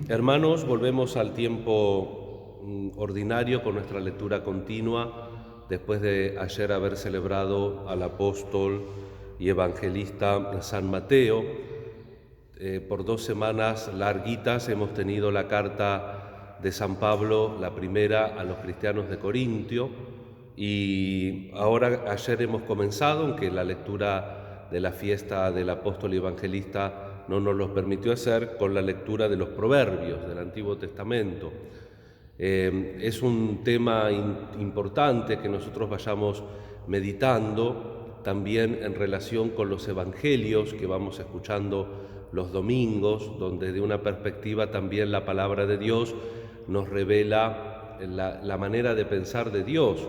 Hermanos, volvemos al tiempo ordinario con nuestra lectura continua, después de ayer haber celebrado al apóstol y evangelista San Mateo. Por 2 semanas larguitas hemos tenido la carta de San Pablo, la primera a los cristianos de Corintio, y ahora ayer hemos comenzado, aunque la lectura de la fiesta del apóstol y evangelista no nos lo permitió hacer, con la lectura de los proverbios del Antiguo Testamento. Es un tema importante que nosotros vayamos meditando también en relación con los evangelios que vamos escuchando los domingos, donde de una perspectiva también la palabra de Dios nos revela la manera de pensar de Dios.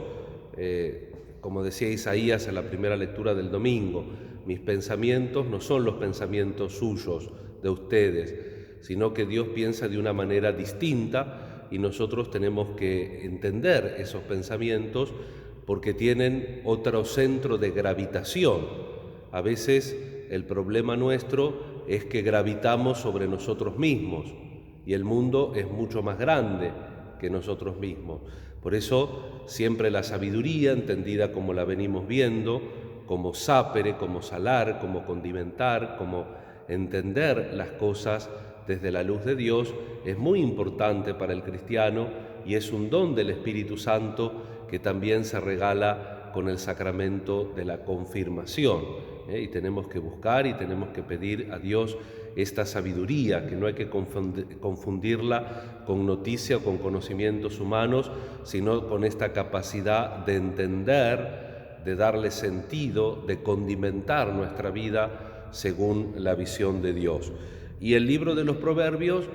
Como decía Isaías en la primera lectura del domingo, mis pensamientos no son los pensamientos suyos, de ustedes, sino que Dios piensa de una manera distinta y nosotros tenemos que entender esos pensamientos porque tienen otro centro de gravitación. A veces el problema nuestro es que gravitamos sobre nosotros mismos y el mundo es mucho más grande que nosotros mismos. Por eso siempre la sabiduría, entendida como la venimos viendo, como sapere, como salar, como condimentar, como entender las cosas desde la luz de Dios, es muy importante para el cristiano y es un don del Espíritu Santo que también se regala con el sacramento de la confirmación. Y tenemos que buscar y tenemos que pedir a Dios esta sabiduría, que no hay que confundirla con noticia o con conocimientos humanos, sino con esta capacidad de entender, de darle sentido, de condimentar nuestra vida según la visión de Dios. Y el libro de los Proverbios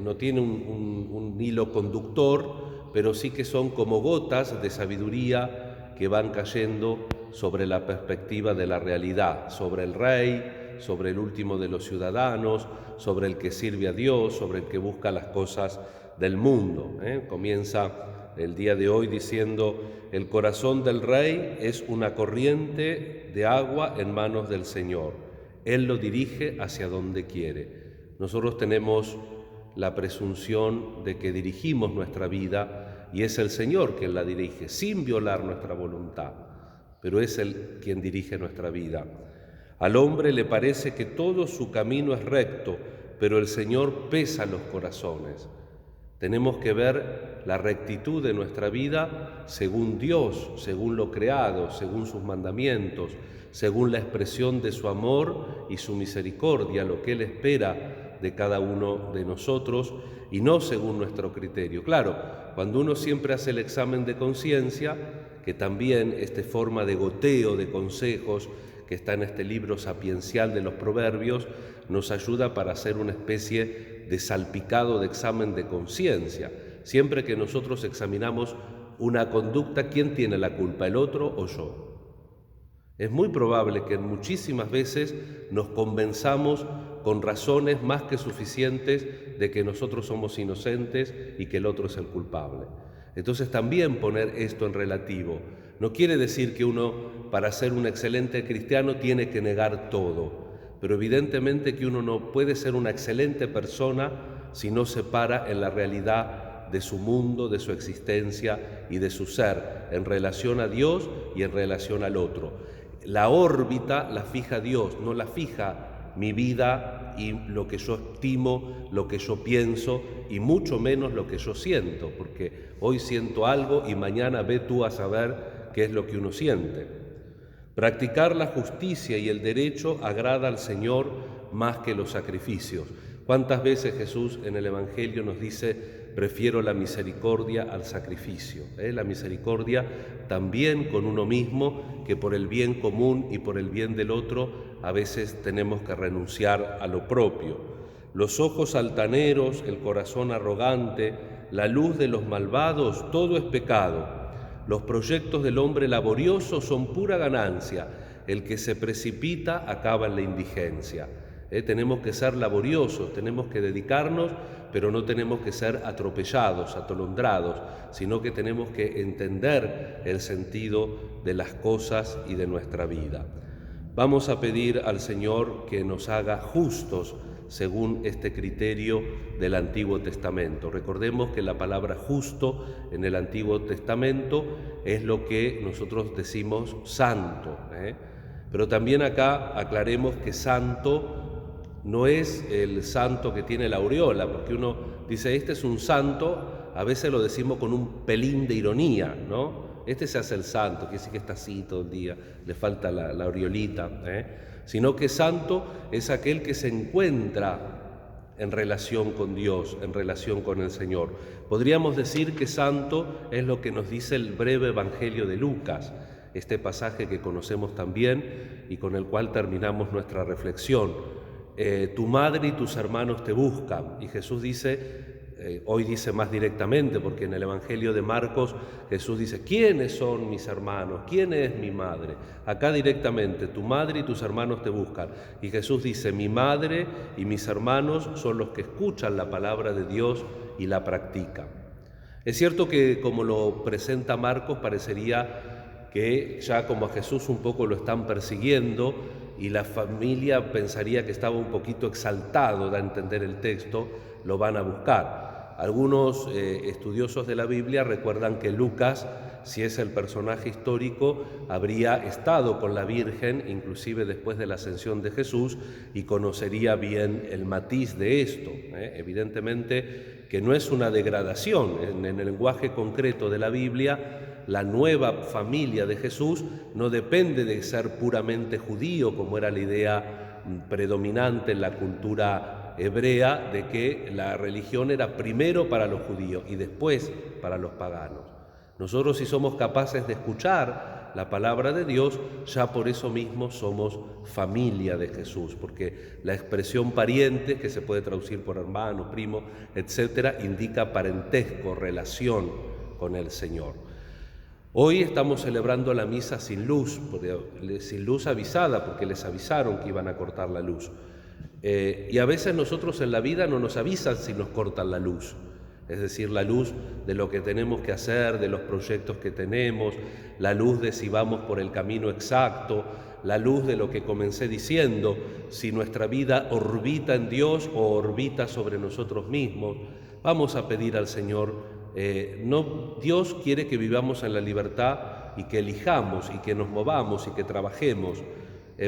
no tiene un hilo conductor, pero sí que son como gotas de sabiduría que van cayendo sobre la perspectiva de la realidad, sobre el rey, sobre el último de los ciudadanos, sobre el que sirve a Dios, sobre el que busca las cosas del mundo. Comienza el día de hoy diciendo: el corazón del rey es una corriente de agua en manos del Señor. Él lo dirige hacia donde quiere. Nosotros tenemos la presunción de que dirigimos nuestra vida y es el Señor quien la dirige, sin violar nuestra voluntad, pero es Él quien dirige nuestra vida. Al hombre le parece que todo su camino es recto, pero el Señor pesa los corazones. Tenemos que ver la rectitud de nuestra vida según Dios, según lo creado, según sus mandamientos, según la expresión de su amor y su misericordia, lo que Él espera de cada uno de nosotros y no según nuestro criterio. Claro, cuando uno siempre hace el examen de conciencia, que también esta forma de goteo de consejos que está en este libro sapiencial de los Proverbios nos ayuda para hacer una especie de salpicado de examen de conciencia. Siempre que nosotros examinamos una conducta, ¿quién tiene la culpa, el otro o yo? Es muy probable que muchísimas veces nos convenzamos con razones más que suficientes de que nosotros somos inocentes y que el otro es el culpable. Entonces también poner esto en relativo no quiere decir que uno, para ser un excelente cristiano, tiene que negar todo, pero evidentemente que uno no puede ser una excelente persona si no se para en la realidad de su mundo, de su existencia y de su ser, en relación a Dios y en relación al otro. La órbita la fija Dios, no la fija mi vida y lo que yo estimo, lo que yo pienso y mucho menos lo que yo siento, porque hoy siento algo y mañana ve tú a saber qué es lo que uno siente. Practicar la justicia y el derecho agrada al Señor más que los sacrificios. ¿Cuántas veces Jesús en el Evangelio nos dice: prefiero la misericordia al sacrificio? La misericordia también con uno mismo, que por el bien común y por el bien del otro a veces tenemos que renunciar a lo propio. Los ojos altaneros, el corazón arrogante, la luz de los malvados, todo es pecado. Los proyectos del hombre laborioso son pura ganancia. El que se precipita acaba en la indigencia. Tenemos que ser laboriosos, tenemos que dedicarnos, pero no tenemos que ser atropellados, atolondrados, sino que tenemos que entender el sentido de las cosas y de nuestra vida. Vamos a pedir al Señor que nos haga justos según este criterio del Antiguo Testamento. Recordemos que la palabra justo en el Antiguo Testamento es lo que nosotros decimos santo, Pero también acá aclaremos que santo no es el santo que tiene la aureola, porque uno dice, este es un santo, a veces lo decimos con un pelín de ironía, ¿no? Este se hace el santo, quiere decir que está así todo el día, le falta la aureolita, Sino que santo es aquel que se encuentra en relación con Dios, en relación con el Señor. Podríamos decir que santo es lo que nos dice el breve Evangelio de Lucas, este pasaje que conocemos también y con el cual terminamos nuestra reflexión. Tu madre y tus hermanos te buscan. Y Jesús dice, hoy dice más directamente, porque en el Evangelio de Marcos Jesús dice, ¿quiénes son mis hermanos? ¿Quién es mi madre? Acá directamente, tu madre y tus hermanos te buscan. Y Jesús dice, mi madre y mis hermanos son los que escuchan la palabra de Dios y la practican. Es cierto que como lo presenta Marcos, parecería que ya como a Jesús un poco lo están persiguiendo y la familia pensaría que estaba un poquito exaltado, da a entender el texto, lo van a buscar. Algunos estudiosos de la Biblia recuerdan que Lucas, si es el personaje histórico, habría estado con la Virgen, inclusive después de la ascensión de Jesús, y conocería bien el matiz de esto. Evidentemente que no es una degradación. En el lenguaje concreto de la Biblia, la nueva familia de Jesús no depende de ser puramente judío, como era la idea predominante en la cultura hebrea, de que la religión era primero para los judíos y después para los paganos. Nosotros, si somos capaces de escuchar la palabra de Dios, ya por eso mismo somos familia de Jesús, porque la expresión pariente, que se puede traducir por hermano, primo, etcétera, indica parentesco, relación con el Señor. Hoy estamos celebrando la misa sin luz avisada, porque les avisaron que iban a cortar la luz. Y a veces nosotros en la vida no nos avisan si nos cortan la luz, es decir, la luz de lo que tenemos que hacer, de los proyectos que tenemos, la luz de si vamos por el camino exacto, la luz de lo que comencé diciendo, si nuestra vida orbita en Dios o orbita sobre nosotros mismos. Vamos a pedir al Señor, Dios quiere que vivamos en la libertad y que elijamos y que nos movamos y que trabajemos.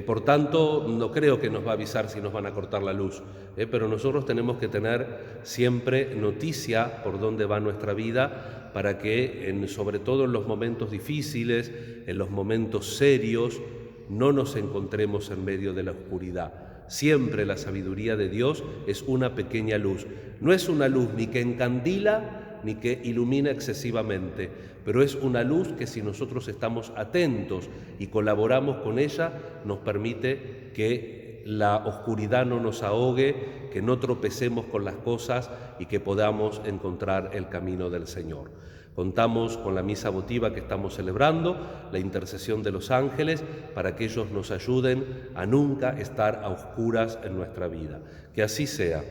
Por tanto, no creo que nos va a avisar si nos van a cortar la luz, pero nosotros tenemos que tener siempre noticia por dónde va nuestra vida para que, sobre todo en los momentos difíciles, en los momentos serios, no nos encontremos en medio de la oscuridad. Siempre la sabiduría de Dios es una pequeña luz. No es una luz ni que encandila ni que ilumina excesivamente, pero es una luz que si nosotros estamos atentos y colaboramos con ella, nos permite que la oscuridad no nos ahogue, que no tropecemos con las cosas y que podamos encontrar el camino del Señor. Contamos con la misa votiva que estamos celebrando, la intercesión de los ángeles, para que ellos nos ayuden a nunca estar a oscuras en nuestra vida. Que así sea.